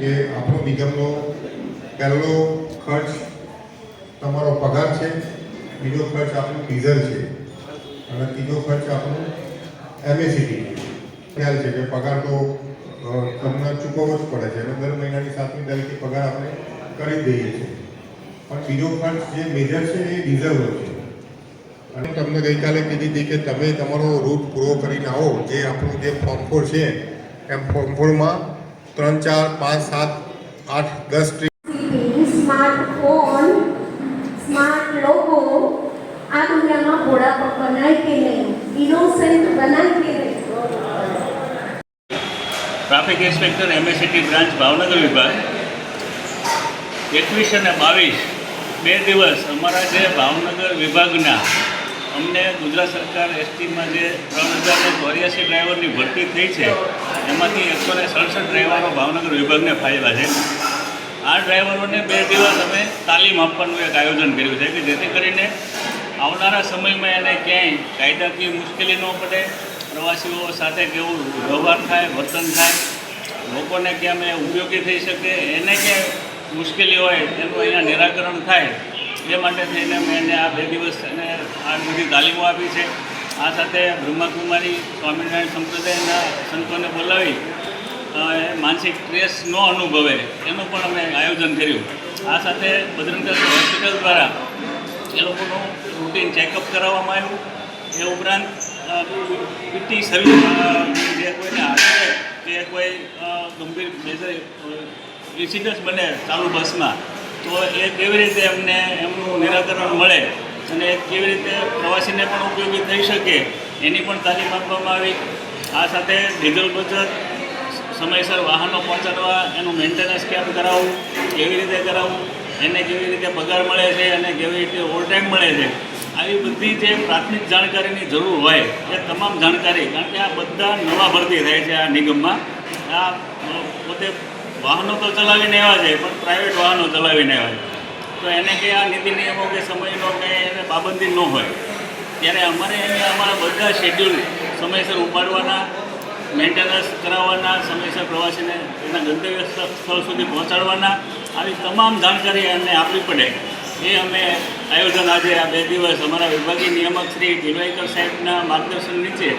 કે આપણો નિગમનો પહેલો ખર્ચ તમારો પગાર છે, બીજો ખર્ચ આપણું ડીઝલ છે અને ત્રીજો ખર્ચ આપણું એમએસીટી ખ્યાલ છે કે પગાર તો તમને ચૂકવવો જ પડે છે અને દર મહિનાની 7મી તારીખે પગાર આપણે કરી જ દઈએ છીએ, પણ બીજો ખર્ચ જે મેજર છે એ ડીઝલનો છે. અને તમને ગઈકાલે કીધી હતી કે તમે તમારો રૂટ પૂરો કરીને આવો, જે આપણું જે ફોર્મ 4 છે એમ ફોર્મ 4માં 3, 4, 5, 7, 8, 10 ट्रिप स्मार्टफोन स्मार्ट लोगो आ दुनिया में घोड़ा पर बनाए के नहीं, इनोसेंट बनाए के नहीं. ટ્રાફિક ઇન્સ્પેક્ટર એમએસીટી બ્રાન્ચ ભાવનગર વિભાગ 21 અને 22 બે દિવસ અમારા જે ભાવનગર વિભાગના અમને ગુજરાત સરકાર એસટીમાં જે 3084 ડ્રાઈવરની ભરતી થઈ છે એમાંથી 167 ડ્રાઈવરો ભાવનગર વિભાગને ફાળવ્યા છે. આ ડ્રાઈવરોને 2 દિવસ અમે તાલીમ આપવાનું એક આયોજન કર્યું છે કે જેથી કરીને આવનારા સમયમાં એને ક્યાંય કાયદાકીય મુશ્કેલી ન પડે, પ્રવાસીઓ સાથે કેવું વ્યવહાર થાય, વર્તન થાય, લોકોને કેમ એ ઉપયોગી થઈ શકે, એને ક્યાંય મુશ્કેલી હોય એનું અહીંયા નિરાકરણ થાય, એ માટે થઈને મેં એને આ 2 દિવસ એને આ બધી તાલીમો આપી છે. આ સાથે બ્રહ્માકુમારી સ્વામિનારાયણ સંપ્રદાયના સંતોને બોલાવી માનસિક સ્ટ્રેસ ન અનુભવે એનું પણ અમે આયોજન કર્યું. આ સાથે બજરંગદાસ હોસ્પિટલ દ્વારા એ લોકોનું રૂટીન ચેકઅપ કરાવવામાં આવ્યું. એ ઉપરાંત પીટી સર્વિસ જે કોઈને હાથે કે કોઈ ગંભીર મેજર ઇન્સિડન્ટ્સ બને ચાલુ બસમાં તો એ કેવી રીતે એમને એમનું નિરાકરણ મળે અને કેવી રીતે પ્રવાસીને પણ ઉપયોગી થઈ શકે એની પણ તાલીમ આપવામાં આવી. આ સાથે ડીઝલ બચત, સમયસર વાહનો પહોંચાડવા, એનું મેન્ટેનન્સ કેમ કરાવવું, કેવી રીતે કરાવવું, એને કેવી રીતે પગાર મળે છે અને કેવી રીતે ઓવરટાઈમ મળે છે, આવી બધી જે પ્રાથમિક જાણકારીની જરૂર હોય એ તમામ જાણકારી, કારણ કે આ બધા નવા ભરતી થાય છે આ નિગમમાં. આ પોતે વાહનો તો ચલાવીને આવ્યા છે પણ પ્રાઇવેટ વાહનો ચલાવીને આવ્યા છે, તો એને કંઈ આ નીતિ નિયમો કે સમયનો કંઈ એને પાબંદી ન હોય, ત્યારે અમારે એને અમારા બધા શેડ્યુલ સમયસર ઉપાડવાના, મેન્ટેનન્સ કરાવવાના, સમયસર પ્રવાસીને એના ગંતવ્ય સ્થળ સુધી પહોંચાડવાના, આવી તમામ જાણકારી એમને આપવી પડે એ અમે આયોજન આજે આ 2 દિવસ અમારા વિભાગીય નિયામક શ્રી દિલવાઈકર સાહેબના માર્ગદર્શન નીચે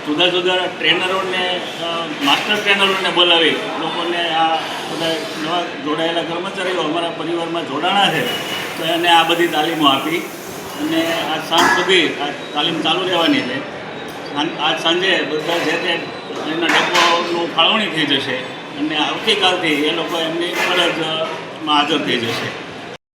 જુદા જુદા ટ્રેનરોને, માસ્ટર ટ્રેનરોને બોલાવી લોકોને, આ બધા નવા જોડાયેલા કર્મચારીઓ અમારા પરિવારમાં જોડાણા છે તો એને આ બધી તાલીમો આપી અને આ સાંજ સુધી આ તાલીમ ચાલુ રહેવાની છે. આજ સાંજે બધા જે તે એના ડેપોનું ફાળવણી થઈ જશે અને આવતીકાલથી એ લોકો એમની ફરજમાં હાજર થઈ જશે.